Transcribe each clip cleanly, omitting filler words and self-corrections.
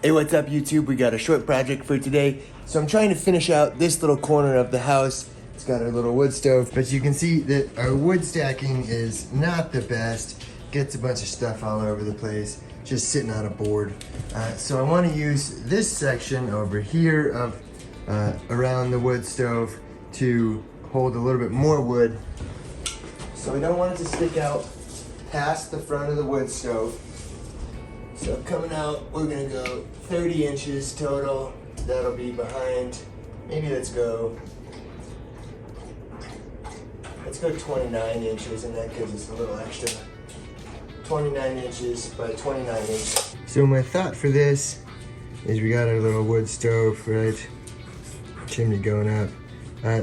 Hey, what's up YouTube? We got a short project for today. So I'm trying to finish out this little corner of the house. It's got our little wood stove, but you can see that our wood stacking is not the best. Gets a bunch of stuff all over the place, just sitting on a board. So I want to use this section over here of around the wood stove to hold a little bit more wood. So we don't want it to stick out past the front of the wood stove. So coming out, we're gonna go 30 inches total. That'll be behind, maybe let's go 29 inches, and that gives us a little extra. 29 inches by 29 inches. So my thought for this is we got our little wood stove, right? Chimney going up.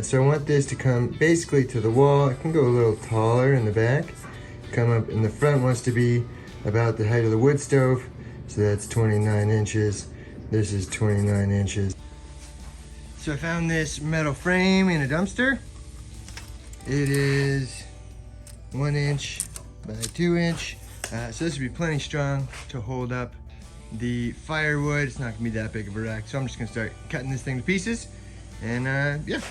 So I want this to come basically to the wall. It can go a little taller in the back. Come up, and the front wants to be about the height of the wood stove. So that's 29 inches. This is 29 inches. So I found this metal frame in a dumpster. It is 1 inch by 2 inch. So this would be plenty strong to hold up the firewood. It's not gonna be that big of a rack. So I'm just gonna start cutting this thing to pieces. And yeah.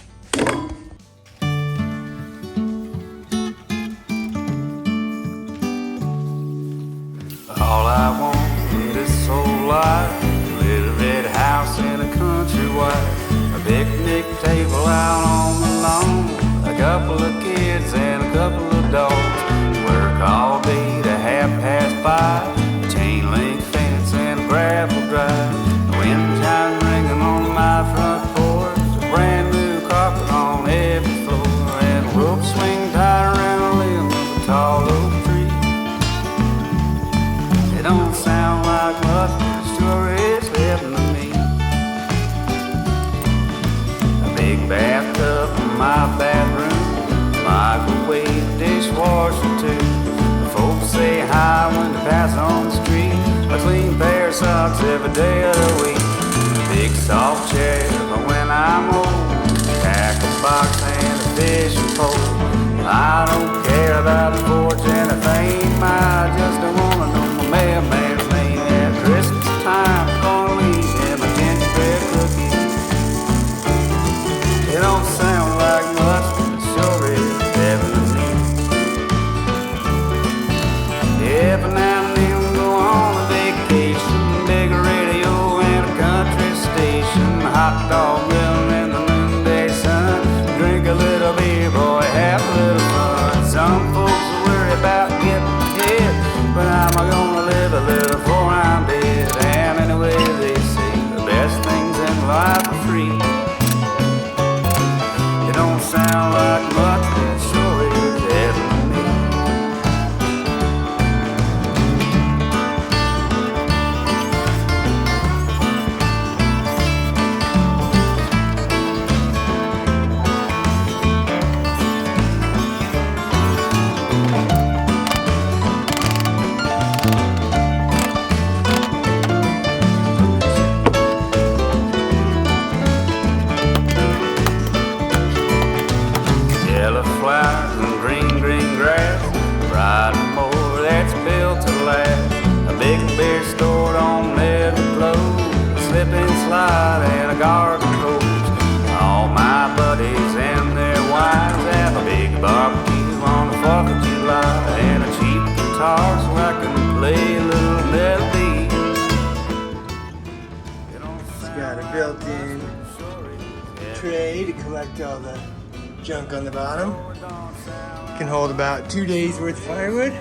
All I want in this whole life, a little red house in a country wife, a picnic table out on the lawn, a couple of kids and a couple of dogs. Work all day to 5:30, chain link fence and a gravel drive. The wind chimes ringing on my front porch, a brand new carpet on every floor, and a rope swing tied around a limb of a tall oak tree. It don't sound like much, but it sure is heaven to me. A big bathtub in my bathroom, microwave, dishwasher too. The folks say hi when they pass on the street. A clean pair of socks every day of the week. Big soft chair for when I'm old. Tackle box and a fishing pole. I don't care about the porch and the fame. I just don't wanna know my mailman's name. At Christmas time, gonna leave him a gingerbread cookie. It don't sound like much, but it sure is heaven to me. Every now and then we go on a vacation, big radio and a country station, hot dog grill in the noonday sun, drink a little beer, boy, have a little fun. Some folks worry about getting ahead, but I'm gonna live a little before I'm dead. And anyway they say the best things in life are free. It don't sound like much, but it sure is heaven to me. Yellow flowers and green grass, bright and more that's built to last. A big beer stored on every clothes, a slip and slide and a garden hose. All my buddies and their wives have a big barbecue on the 4th of July, and a cheap guitar so I can play a little melody. It's got a built-in tray to collect all the junk on the bottom. Can hold about 2 days worth of firewood.